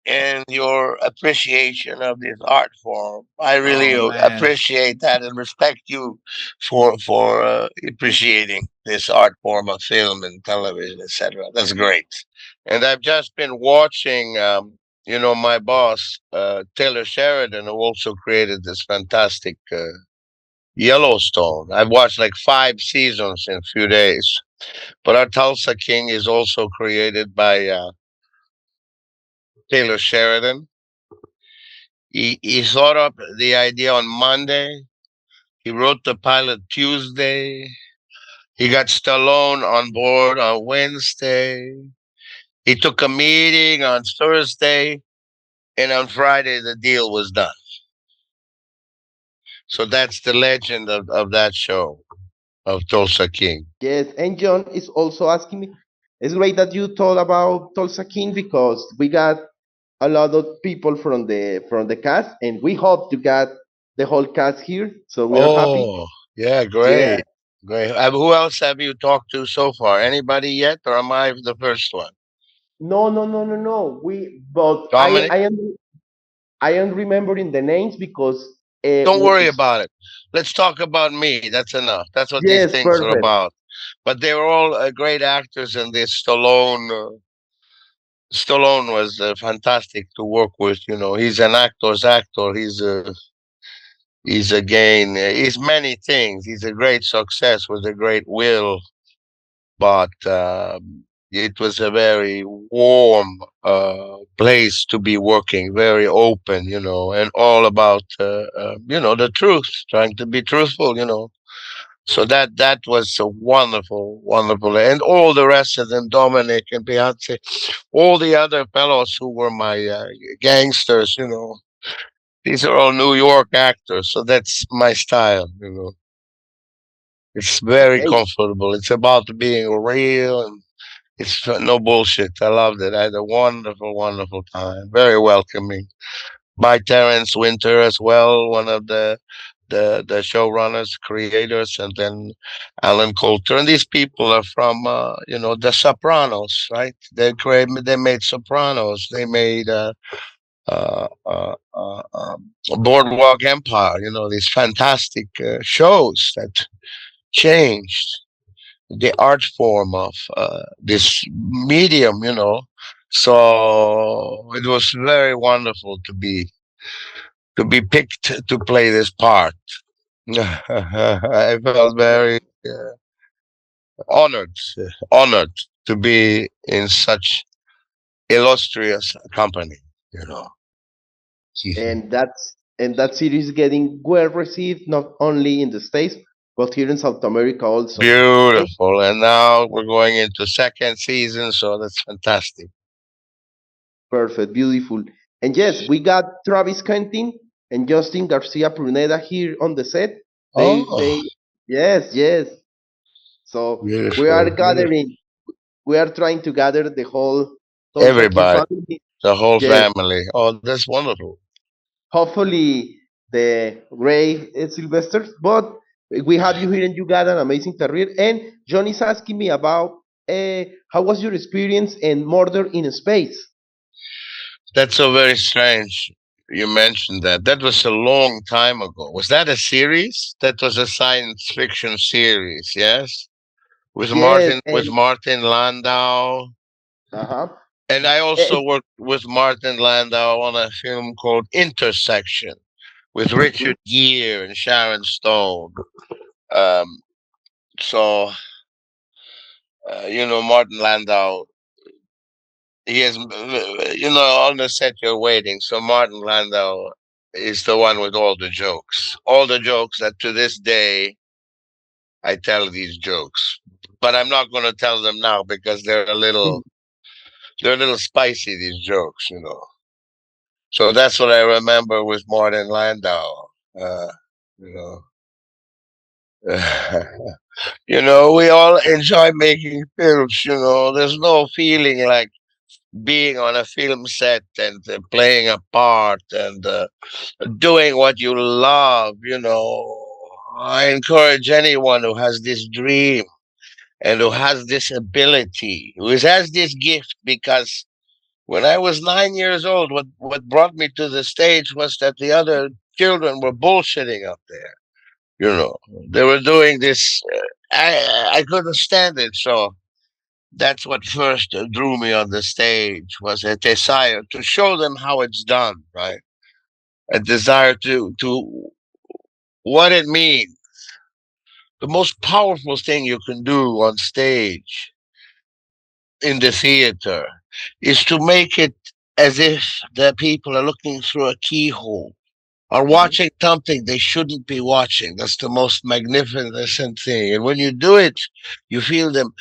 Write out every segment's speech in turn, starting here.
and your appreciation of this art form. I really Oh man. appreciate that and respect you for appreciating this art form of film and television, etc. That's great. And I've just been watching, my boss, Taylor Sheridan, who also created this fantastic Yellowstone. I've watched like 5 seasons in a few days. But our Tulsa King is also created by Taylor Sheridan. He thought up the idea on Monday. He wrote the pilot Tuesday. He got Stallone on board on Wednesday. He took a meeting on Thursday, and on Friday the deal was done. So that's the legend of that show of Tulsa King. Yes, and John is also asking me. It's great that you told about Tulsa King because we got a lot of people from the cast, and we hope to get the whole cast here. So we are happy. Oh, yeah, Yeah. great. Great. Who else have you talked to so far? Anybody yet, or am I the first one? No, no, no, no, no. We but Dominic? I am remembering the names because Don't worry was about it. Let's talk about me. That's enough. That's what these yes, things are perfect, about. But they were all great actors, and this Stallone. Stallone was fantastic to work with. He's an actor's actor. He's again. He's many things. He's a great success with a great will, but it was a very warm place to be working, very open, and all about the truth, trying to be truthful. So that was a wonderful, wonderful, and all the rest of them, Dominic and Beyonce, all the other fellows who were my gangsters. These are all New York actors, so that's my style. It's very okay. comfortable. It's about being real, and it's no bullshit. I loved it. I had a wonderful, wonderful time. Very welcoming. By Terrence Winter as well, one of the showrunners, creators, and then Alan Coulter. And these people are from the Sopranos, right? They made Sopranos. They made Boardwalk Empire. These fantastic shows that changed the art form of this medium. So it was very wonderful to be picked to play this part. I felt very honored, honored to be in such illustrious company. You know, And that series is getting well received not only in the States but here in South America also. And beautiful. And now we're going into second season, so that's fantastic. perfect, beautiful. And yes, we got Travis Quentin and Justin Garcia Pruneda here on the set. Oh, They yes, yes. So we are beautiful, beautiful. gathering, we are trying to gather the whole Tulsa King Everybody, family. the whole Yes, family. Oh, that's wonderful. hopefully the Ray Sylvester. But we have you here and you got an amazing career. And John is asking me about how was your experience in Murder in Space? That's so very strange. You mentioned that. That was a long time ago. Was that a series? That was a science fiction series, yes? With Yes, Martin Landau. uh-huh. And I Eh, also worked with Martin Landau on a film called Intersection with mhm. Richard Gere and Sharon Stone. Um, so, Martin Landau, he is, on the set you're waiting. So Martin Landau is the one with all the jokes. All the jokes that to this day I tell these jokes. But I'm not going to tell them now because they're a little spicy, these jokes. So that's what I remember with Martin Landau. Uh, you know, we all enjoy making films. There's no feeling like being on a film set and playing a part and doing what you love. I encourage anyone who has this dream and who has this ability, who has this gift, because When I was 9 years old, what brought me to the stage was that the other children were bullshitting up there. You know, they were doing this. I couldn't stand it, so that's what first drew me on the stage was a desire to show them how it's done, right? A desire to what it means. The most powerful thing you can do on stage in the theater is to make it as if the people are looking through a keyhole or Mhm. watching something they shouldn't be watching. That's the most magnificent thing. And when you do it, you feel them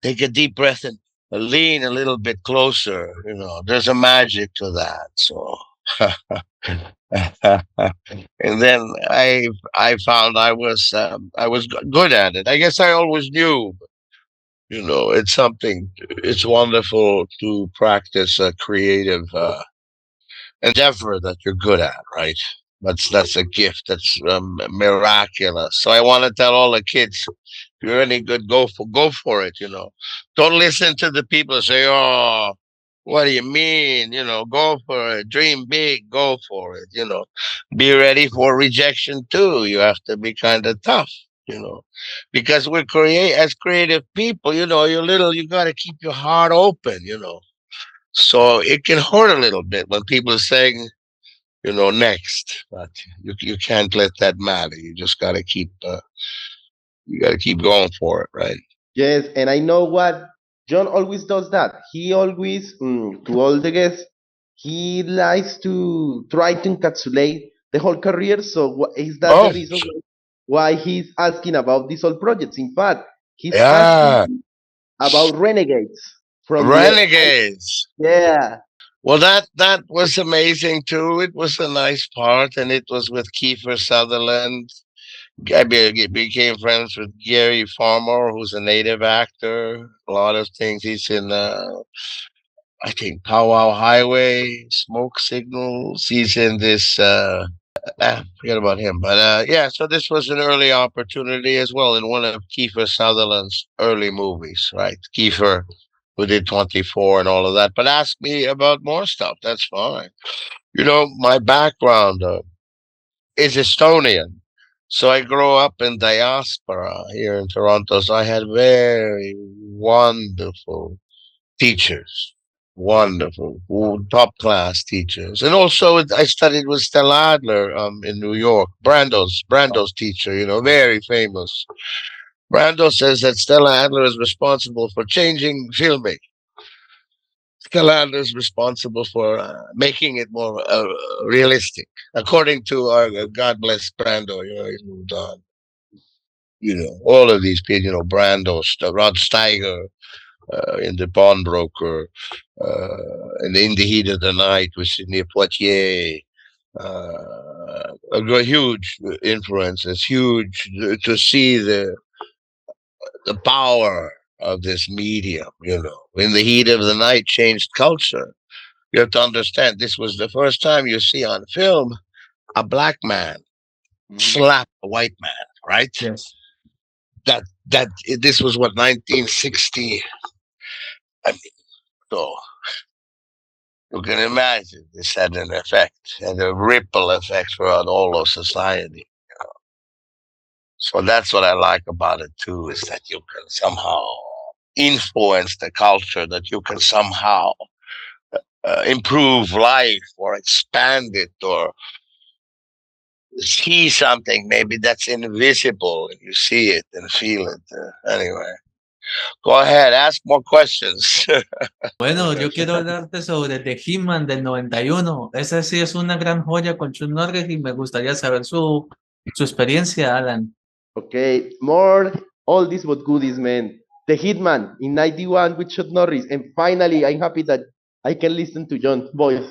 take a deep breath and lean a little bit closer. You know, there's a magic to that. So, and then I found I was good at it. I guess I always knew. You know, it's something. It's wonderful to practice a creative endeavor that you're good at, right? That's a gift. That's miraculous. So I want to tell all the kids, if you're any good, go for it. You know, don't listen to the people who say, "Oh, what do you mean?" You know, go for it. Dream big. Go for it. You know, be ready for rejection too. You have to be kind of tough. You know, because we're create as creative people. You know, you got to keep your heart open. You know, so it can hurt a little bit when people are saying, you know, next, but you can't let that matter. You just got to keep going for it, right? Yes, and I know what John always does that. He always, to all the guests, he likes to try to encapsulate the whole career. So is that the Oh, reason why he's asking about these old projects? In fact, he's asking yeah, about Renegades from the Renegades. yeah. Well, that was amazing too. It was a nice part, and it was with Kiefer Sutherland. Became friends with Gary Farmer, who's a native actor. A lot of things. He's in, I think, Powwow Highway, Smoke Signals. He's in this. Forget about him. But yeah, so this was an early opportunity as well in one of Kiefer Sutherland's early movies, right? Kiefer, who did 24 and all of that. But ask me about more stuff. That's fine. You know, my background is Estonian. So I grew up in diaspora here in Toronto. So I had very wonderful teachers, wonderful, top class teachers, and also I studied with Stella Adler in New York. Brando's teacher, you know, very famous. Brando says that Stella Adler is responsible for changing filming. Stella Adler is responsible for making it more realistic, according to our God bless Brando. You know, he's moved on. You know, all of these people. You know, Rod Steiger in the Pawnbroker, and In the Heat of the Night with Sidney Poitier. A huge influence. It's huge to see the power of this medium. You know, In the Heat of the Night changed culture. You have to understand this was the first time you see on film a black man Mhm. slap a white man. Right? Yes. That this was what 1960. I mean, so you can imagine this had an effect and a ripple effect throughout all of society. So that's what I like about it too, is that you can somehow influence the culture, that you can somehow improve life or expand it or see something maybe that's invisible and you see it and feel it. Anyway, go ahead, ask more questions. Bueno, yo quiero hablarte sobre The Hitman del 91. Esa sí es una gran joya con Chuck Norris y me gustaría saber su experiencia, Alan. Okay, more all this but goodies, man. The Hitman in '91 with Chuck Norris, and finally, I'm happy that I can listen to John's voice.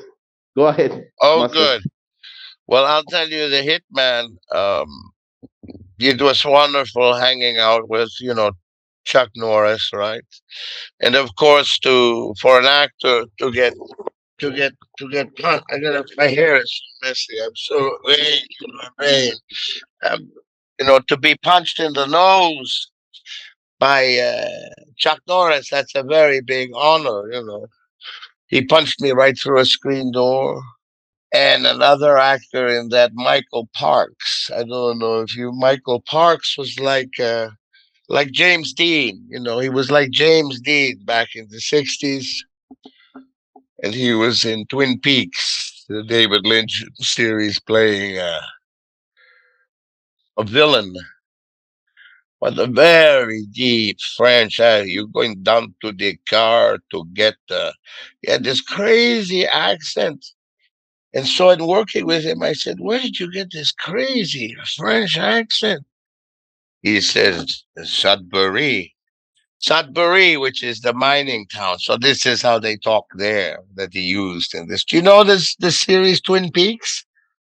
Go ahead, Oh, Master. good. Well, I'll tell you, the Hitman. It was wonderful hanging out with, you know, Chuck Norris, right? And of course, to for an actor to get I got my hair is so messy. I'm so vain, my vein. Um, you know, to be punched in the nose by Chuck Norris, that's a very big honor. You know, He punched me right through a screen door. And another actor in that, Michael Parks. I don't know if you. Michael Parks was like James Dean. You know, he was like James Dean back in the '60s, and he was in Twin Peaks, the David Lynch series, playing a villain. But a very deep French accent. You're going down to the car to get he had this crazy accent. And so in working with him, I said, "Where did you get this crazy French accent?" He says, "Sudbury. Sudbury, which is the mining town." So this is how they talk there that he used in this. Do you know this series Twin Peaks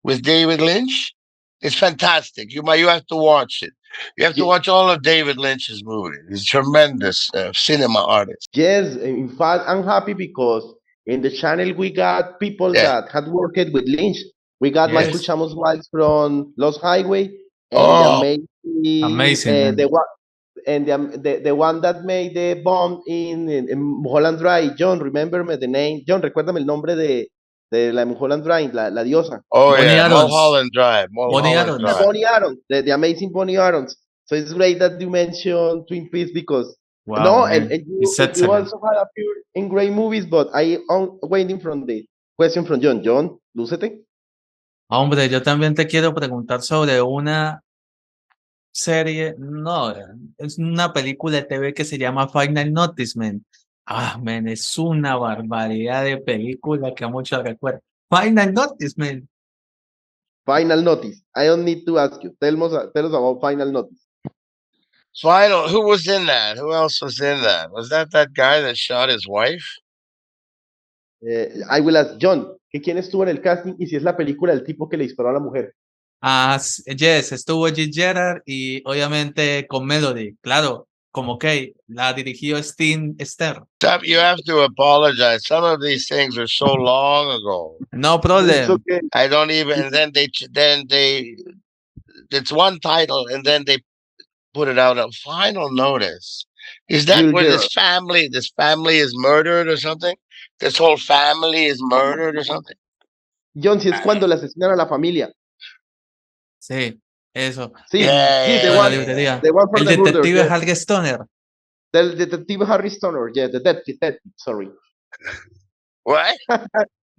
with David Lynch? It's fantastic. You have to watch it. You have to Ye- watch all of David Lynch's movies. He's a tremendous cinema artist. Yes, in fact, I'm happy because in the channel we got people Yeah. that had worked with Lynch. We got Michael Yes. Chamos Wiles from Lost Highway and the Oh, amazing Amazing, man. the one and the one that made the bomb in Mulholland Drive. John, remember me the name? John, recuérdame el nombre de la Mulholland Drive, la diosa. oh Bonnie yeah, Adams. Mulholland Drive, Bonnie Mulholland Adams. Drive. Bonnie Adams, the amazing Bonnie Adams. So it's great that you mentioned Twin Peaks because Wow, no, man. you It's you excellent. also had appeared in great movies, but I am waiting from the question from John. John, lúcete. Hombre, yo también te quiero preguntar sobre una serie, no, es una película de TV que se llama Final Notice, man. Ah, man, es una barbaridad de película que mucho recuerdo. Final Notice, man. Final Notice. I don't need to ask you. Tell us about Final Notice. Final. Who was in that? Who else was in that? Was that guy that shot his wife? I will ask John, que quién estuvo en el casting y si es la película del tipo que le disparó a la mujer. Ah, yes, estuvo G. Gerard y obviamente con Melody, claro, como que la dirigió Steve Ster. You have to apologize. Some of these things are so long ago. No It's problem. okay. I don't even. And then they. It's one title, and then they put it out. A final notice. Is that Jill where Gerard. this family is murdered or something? This whole family is murdered or something? John, si es cuando le asesinan a la familia. Sí, eso. Sí, Yeah, sí, Lo de la yeah, yeah. librería. the one for El the murder. detective Yes. Harry Stoner. The detective Harry Stoner. Yeah, the detective. Sorry. What?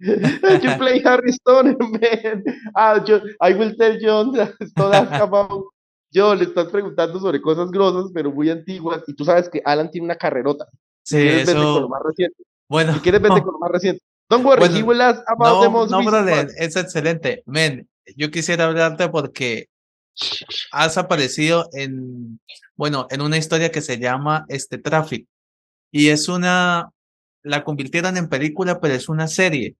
You play Harry Stoner, man. I will tell John that don't ask about. John, le estás preguntando sobre cosas grosas, pero muy antiguas. Y tú sabes que Alan tiene una carrerota. Sí, Si quieres, vete con lo eso, más reciente. bueno, Si quieres, vete con lo más reciente. Don't worry, he bueno, will ask about the no, most no, recent brother, one. es excelente. Men, yo quisiera hablarte porque has aparecido en, bueno, en una historia que se llama Traffic. Y es la convirtieron en película, pero es una serie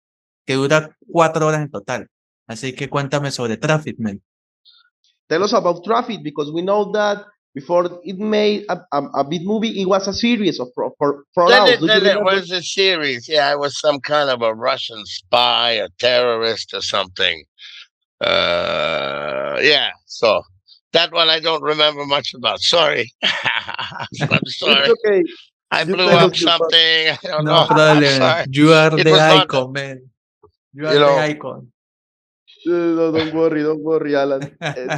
que dura 4 horas en total. Así que cuéntame sobre Traffic, men. Tell us about Traffic because we know that before it made a big movie, it was a series of 4 hours. Do you Then it remember? was a series. Yeah, I was some kind of a Russian spy, a terrorist, or something. Yeah. So that one I don't remember much about. Sorry. I'm It's sorry. okay. I You blew tell up us your part. something. I don't No know. I'm problem. sorry. You are It the was not, icon, man. You you are the know. icon. No, don't worry, Alan.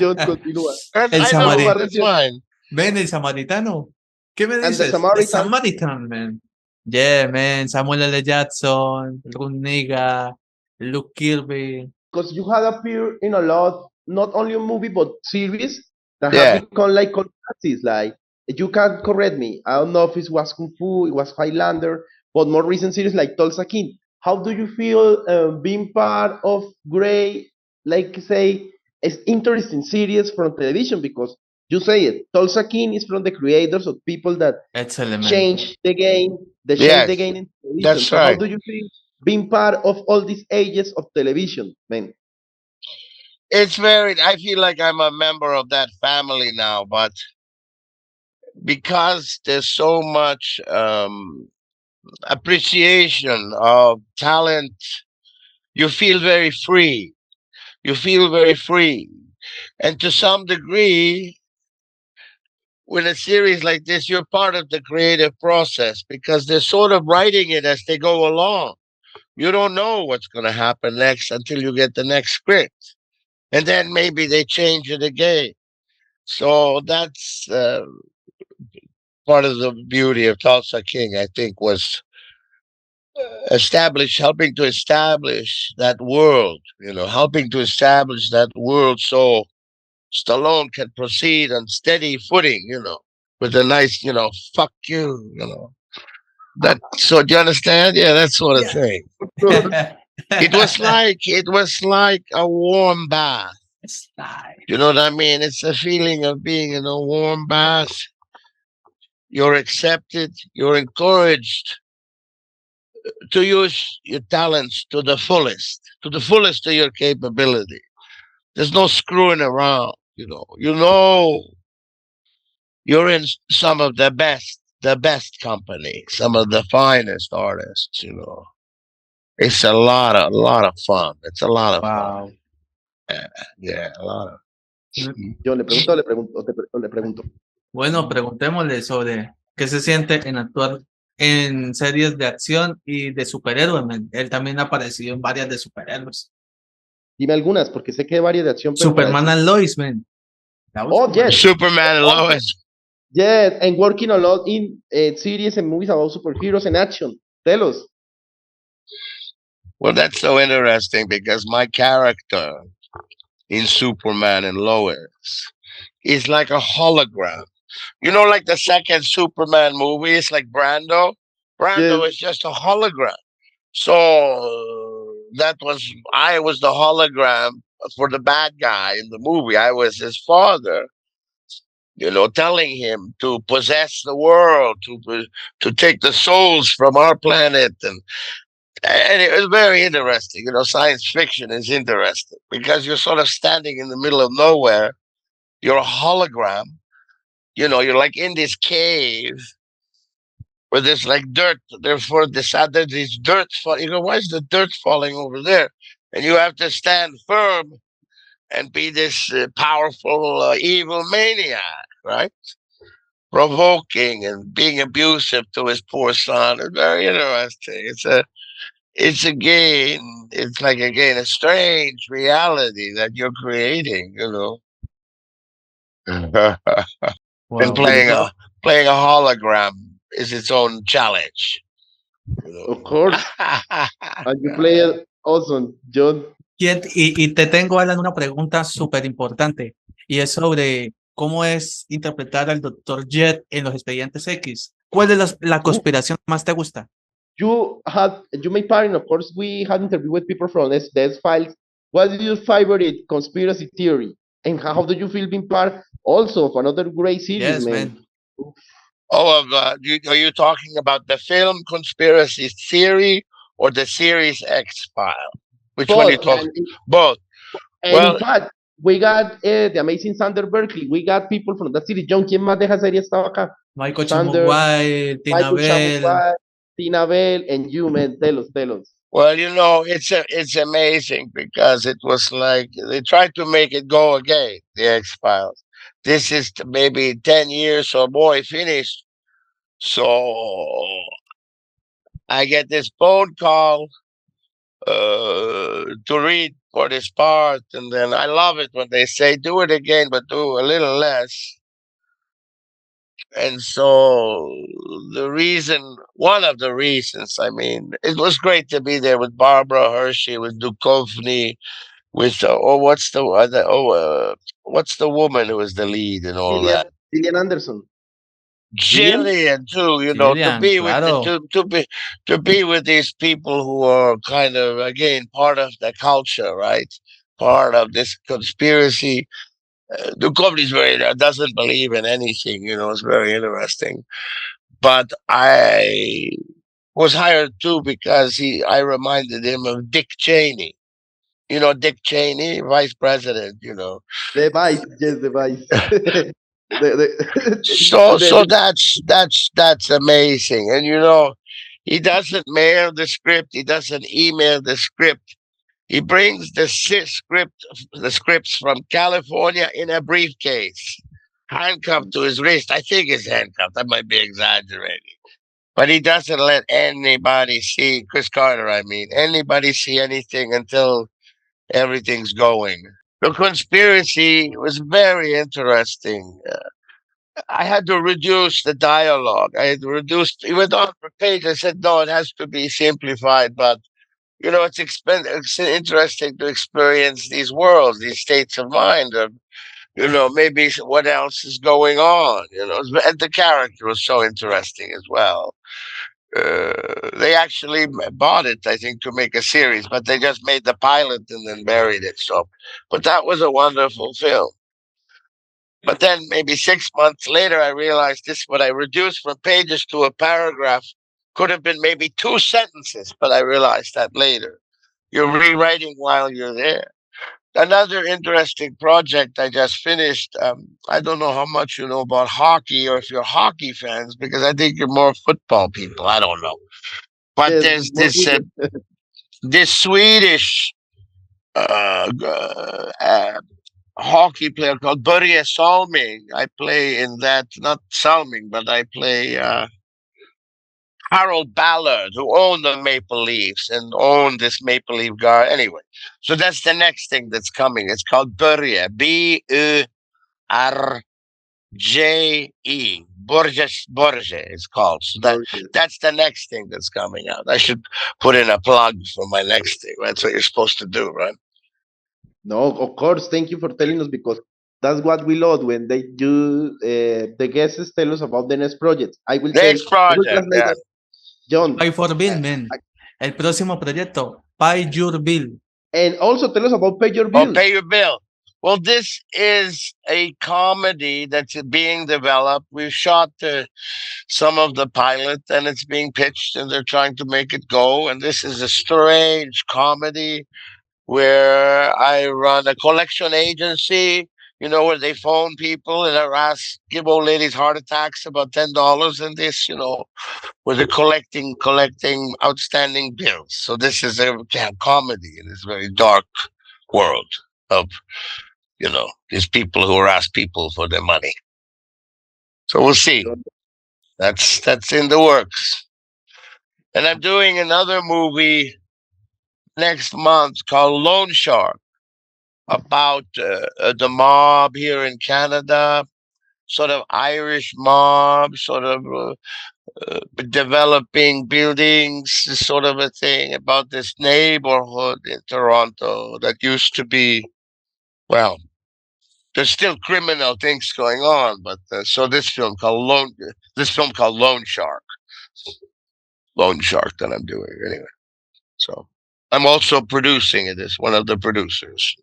John, continúa. El I Algo know. más Samaritan. That's reciente. fine. Ven, el Samaritano. ¿Qué me And the dices? The Samaritan, Samaritan, man. Yeah, man. Samuel L. Jackson, Ron Niga, Luke Kirby. because you had appeared in a lot, not only a movie but series that have Yeah. become like controversies. Like you can correct me. I don't know if it was Kung Fu, it was Highlander, but more recent series like Tulsa King. How do you feel being part of Grey, like say, it's interesting series from television because you say it. Tulsa King is from the creators of people that Excellent, man. change the game, they change the Yes. game in television. That's So how right. do you feel being part of all these ages of television, man? It's very. I feel like I'm a member of that family now, but because there's so much appreciation of talent, you feel very free. You feel very free. And to some degree, with a series like this, you're part of the creative process because they're sort of writing it as they go along. You don't know what's going to happen next until you get the next script, and then maybe they change it again. So that's part of the beauty of Tulsa King, I think, was helping to establish that world, helping to establish that world so Stallone can proceed on steady footing, with a nice, fuck you, That so do you understand? Yeah, that sort of Yeah. thing. Of course. It was like a warm bath. Style. You know what I mean? It's a feeling of being in a warm bath. You're accepted, you're encouraged to use your talents to the fullest of your capability. There's no screwing around, you're in some of the best company, some of the finest artists. It's a lot of fun. It's a lot of fun. Wow. Yeah, yeah, a lot of. Yo le pregunto, le pregunto, le pregunto. Bueno, preguntémosle sobre qué se siente en actuar en series de acción y de superhéroes, man. Él también ha aparecido en varias de superhéroes. Dime algunas, porque sé que hay varias de acción, pero para Superman decir. and Lois, man. La Oh, última. yes. Superman and Also, Lois. yes, and working a lot in series and movies about superheroes and action. Tell us. Well, that's so interesting because my character in Superman and Lois is like a hologram. Like the second Superman movie, it's like Brando. Yes. Brando is just a hologram. So I was the hologram for the bad guy in the movie. I was his father, telling him to possess the world, to take the souls from our planet, and it was very interesting. Science fiction is interesting because you're sort of standing in the middle of nowhere. You're a hologram. You're like in this cave where there's like dirt. Therefore, there's this dirt. Why is the dirt falling over there? And you have to stand firm and be this powerful, evil maniac, right? Provoking and being abusive to his poor son. It's very interesting. It's like again a strange reality that you're creating. And Wow. playing Interesting. a hologram is its own challenge. Of course. And you play it awesome, John. Y te tengo, Alan, una pregunta súper importante, y es sobre cómo es interpretar al Doctor Jet en los Expedientes X. ¿Cuál es la conspiración que más te gusta? You made part, and of course, we had interview with people from this files. What is your favorite conspiracy theory? And how do you feel being part also of another great series, Yes, man? man. Are you talking about the film Conspiracy Theory or the series X File? Which one are you Both. talking? Both. And in Well, fact, we got the amazing Sander Berkeley. We got people from that city. John, ¿quién más de esa serie estaba acá? Michael Sander, Chimuguay, Tina Michael Bell. Chamuquay, Tina Bell, and you, man. Tell us, tell us. well, it's amazing because it was like they tried to make it go again, the X Files. This is maybe 10 years or more finished. So I get this phone call to read for this part, and then I love it when they say do it again, but do a little less. And so one of the reasons, I mean, it was great to be there with Barbara Hershey, with Duchovny, with what's the woman who was the lead and all Gillian, that. Gillian Anderson. Gillian? Jillian too, to Gillian, be with the, claro. to be with these people who are kind of again part of the culture, right? Part of this conspiracy. Duchovny is doesn't believe in anything, it's very interesting. But I was hired too because I reminded him of Dick Cheney. Dick Cheney, vice president. The Vice, yes, the Vice. So that's amazing. And he doesn't mail the script, he doesn't email the script. He brings the scripts from California in a briefcase, handcuffed to his wrist. I think it's handcuffed. I might be exaggerating. but he doesn't let anybody see Chris Carter. I mean, anybody see anything until everything's going. The conspiracy was very interesting. I had to reduce the dialogue. I had reduced, even on the page, I said, no, it has to be simplified. But, it's interesting to experience these worlds, these states of mind, of, maybe what else is going on, and the character was so interesting as well. They actually bought it, I think, to make a series, but they just made the pilot and then buried it. So, but that was a wonderful film. But then maybe 6 months later, I realized this, what I reduced from pages to a paragraph could have been maybe two sentences, but I realized that later. You're rewriting while you're there. Another interesting project I just finished. I don't know how much you know about hockey or if you're hockey fans, because I think you're more football people. I don't know. But Yes, there's more this Swedish hockey player called Börje Salming. I play in that, not Salming, but I play Harold Ballard, who owned the Maple Leafs and owned this Maple Leaf guy. Anyway, so that's the next thing that's coming. It's called Börje, Burje. Borges it's called. So gorgeous. that's the next thing that's coming out. I should put in a plug for my next thing. That's what you're supposed to do, right? No, of course. Thank you for telling us because that's what we love when they do the guests tell us about the next project. Next I will project, translate yeah. that. John, Pay for Bill, uh, man. El próximo proyecto, Pay Your Bill. and also tell us about Pay Your Oh, Bill. pay your bill. Well, this is a comedy that's being developed. We've shot some of the pilot and it's being pitched and they're trying to make it go. And this is a strange comedy where I run a collection agency, where they phone people and harass, give old ladies heart attacks about $10 and this, where they're collecting outstanding bills. So this is a comedy in this very dark world of, these people who harass people for their money. So we'll see. That's in the works. And I'm doing another movie next month called Loan Shark about the mob here in Canada, sort of Irish mob, sort of developing buildings, sort of a thing about this neighborhood in Toronto that used to be, well, there's still criminal things going on, but so this film called Lone Shark that I'm doing anyway. So I'm also producing it as one of the producers.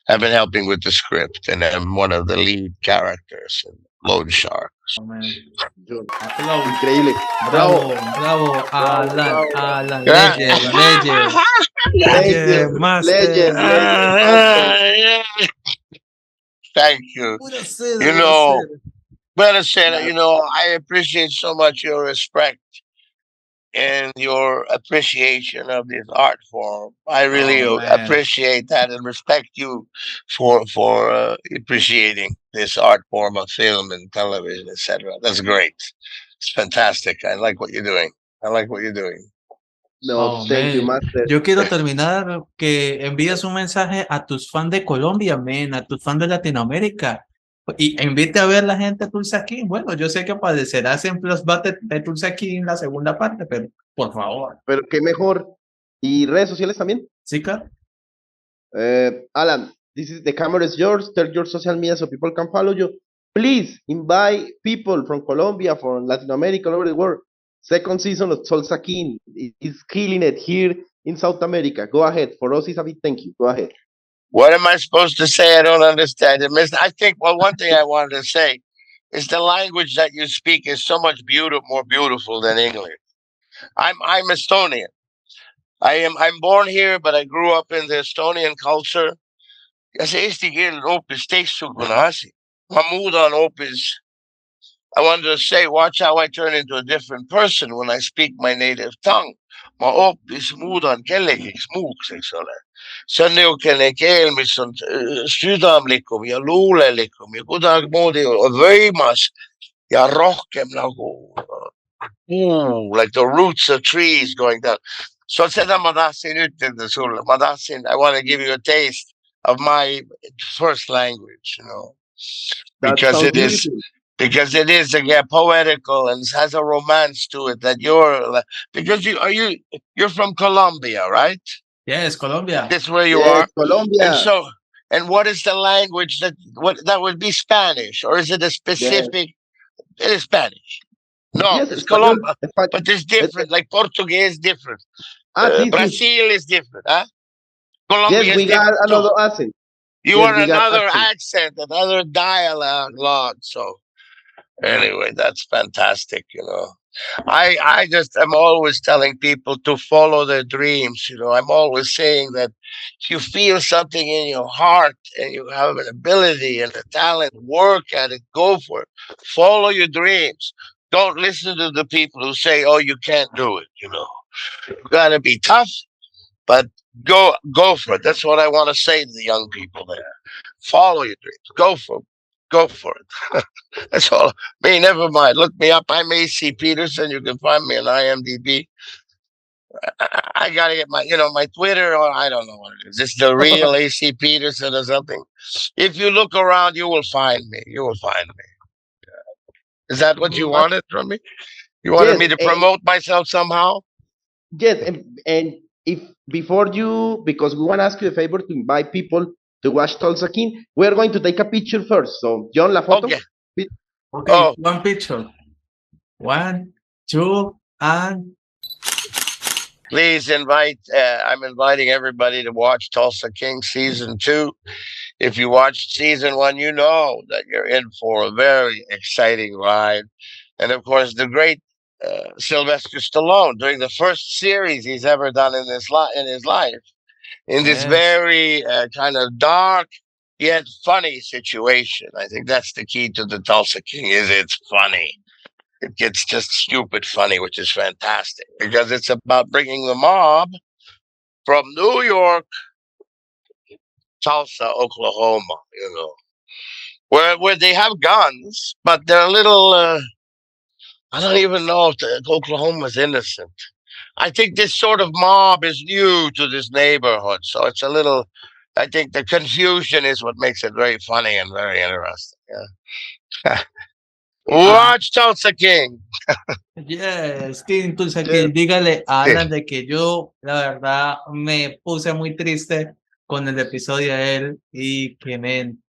I've been helping with the script, and I'm one of the lead characters in Lone Shark. Oh, man. John, Applause. increíble. Bravo, Bravo, bravo, bravo, Alan, bravo. Alan, Yeah. legend, master. Legend, master. Thank you. Pura seda, You pura know, seda. better said, That- I appreciate so much your respect and your appreciation of this art form. I really Oh, man. appreciate that and respect you for appreciating this art form of film and television, etc. That's great. It's fantastic. I like what you're doing. I like what you're doing. No, Oh, thank you, man. master. Yo quiero terminar que envíes un mensaje a tus fans de Colombia, man, a tus fans de Latinoamérica. Y invite a ver la gente de Tulsa King. Bueno, yo sé que aparecerás en Flashback de Tulsa King en la segunda parte, pero por favor. Pero qué mejor. Y redes sociales también. ¿Sí, claro? Alan, the camera is yours. Tell your social media so people can follow you. Please invite people from Colombia, from Latin America, all over the world. Second season of Tulsa King is killing it here in South America. Go ahead. For us, it's a big thank you. Go ahead. What am I supposed to say? I don't understand it. I think, well, one thing I wanted to say is the language that you speak is so much more beautiful than English. I'm Estonian. I'm born here, but I grew up in the Estonian culture. Ja see eesti keel on hoopis teistsugune asi. Ma muudan hoopis. I wanted to say, watch how I turn into a different person when I speak my native tongue. Ma hoopis muudan kellegiks muuks, eks ole. See on niisugune keel, mis on südamlikum ja luulelikum ja kuidagimoodi võimas ja rohkem nagu ooh, like the roots of trees going down. So seda ma tahtsin ütelda sulle, ma tahtsin, I want to give you a taste of my first language, That because sounds it is beautiful. because it is again poetical and has a romance to it that because you're from Colombia, right? Yes, Colombia. That's where you Yes, are. And Colombia. so, and what is the language that would be Spanish, or is it a Yes, specific? It is Spanish. No, yes, it's español. Colombia, but it's different. Like Portuguese is different. Sí, sí. Brazil is different. Huh? Yes, Colombia is we got different too. another accent. You Yes, are we got another accent. accent, another dialogue. So anyway, that's fantastic. I just am always telling people to follow their dreams. I'm always saying that if you feel something in your heart and you have an ability and a talent, work at it, go for it. Follow your dreams. Don't listen to the people who say, "Oh, you can't do it." You gotta be tough, but go for it. That's what I want to say to the young people there. Follow your dreams. Go for it. That's all. Me, never mind. Look me up. I'm AC Peterson. You can find me on IMDb. I gotta get my Twitter, or I don't know what it is. It's the real AC Peterson or something. If you look around, you will find me. You will find me. Is that what you But wanted from me? You wanted yes, me to promote myself somehow? yes, and if before you, because we want to ask you a favor to invite people to watch Tulsa King, we're going to take a picture first. So, John, la Okay. foto. Okay, Oh, one picture. One, two, and please invite. I'm inviting everybody to watch Tulsa King season 2. If you watched season 1, you know that you're in for a very exciting ride. And of course, the great Sylvester Stallone during the first series he's ever done in his life, in this yes. very kind of dark yet funny situation. I think that's the key to the Tulsa King. Is it's funny. It gets just stupid funny, which is fantastic because it's about bringing the mob from New York, Tulsa, Oklahoma. Where they have guns, but they're a little. I don't even know if Oklahoma's innocent. I think this sort of mob is new to this neighborhood, so it's a little. I think the confusion is what makes it very funny and very interesting. Yeah. Ah, Watch Tulsa King. yes, King Tulsa Yes, King. Dígale a Yeah. Alan de que yo, la verdad, me puse muy triste con el episodio de él y que, men,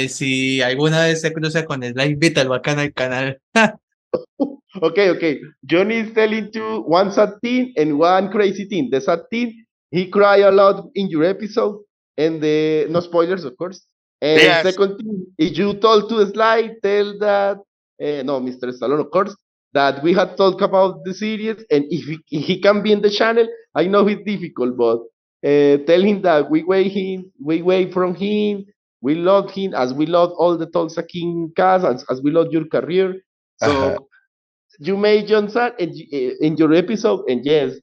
si alguna vez se cruza con él, la invítalo acá en el canal. okay, okay. John is telling you one sad thing and one crazy thing. The sad thing, he cried a lot in your episode, and the no spoilers, of course. And Yes. second thing, if you told to the slide, tell that no, Mr. Stallone, of course, that we had talked about the series, and if he can be in the channel, I know it's difficult, but tell him that we wait from him, we love him as we love all the Tulsa King cast, as we love your career. Uh-huh. So you made John sad in your episode, and yes,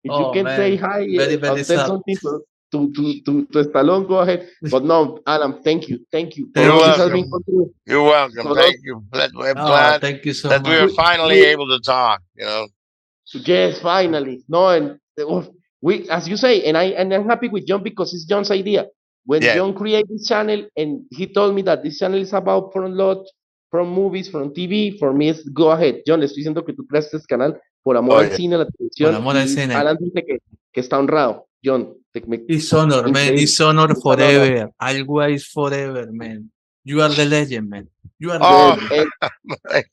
if you Oh, can say man, hi very, very or tell sad. something to Stallone, go ahead. But no, Alan, thank you for You're Thank all you this has so been welcome. much. continued You're welcome. for us. Thank you. I'm Oh, glad thank you so that we are much. We, finally we able to talk. yes, finally. No, and we, as you say, and I'm happy with John because it's John's idea. When Yeah. John created this channel, and he told me that this channel is about from lot, from movies, from TV, for me es go ahead. John, le estoy diciendo que tú creas este canal por amor Oh al yeah. cine, a la Por televisión, amor al y cine. Alan dice que está honrado. John, It's honor, man. increíble. It's honor Está honrado. forever. Always forever, man. You are the legend, man. You are the Yes, Oh, legend.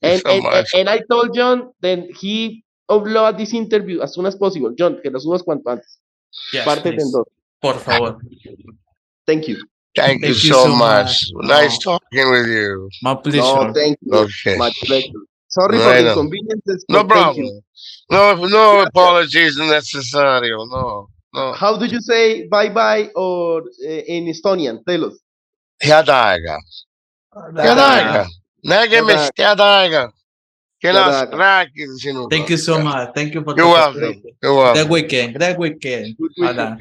thank you so much. and I told John, then he upload this interview as soon as possible. John, que lo subas cuanto antes. Yes, Parte en please. dos. Por favor. Thank you. Thank you Thank you so so much. much. Nice No, talking with you. my No, pleasure. thank you. Okay. My pleasure. Sorry for I the know. inconveniences, No but thank you. problem. No Gracias. apologies necessary. No. No. How do you say bye bye or in Estonian? Tell us. Head aega. Head Tadaga. aega. Nägemist, Tadaga. head aega. Kenast Tadaga. rääkida sinuga. Thank you so much. Thank you for the You're welcome. opportunity. You're Great welcome. weekend. Great weekend. Good weekend. Alan.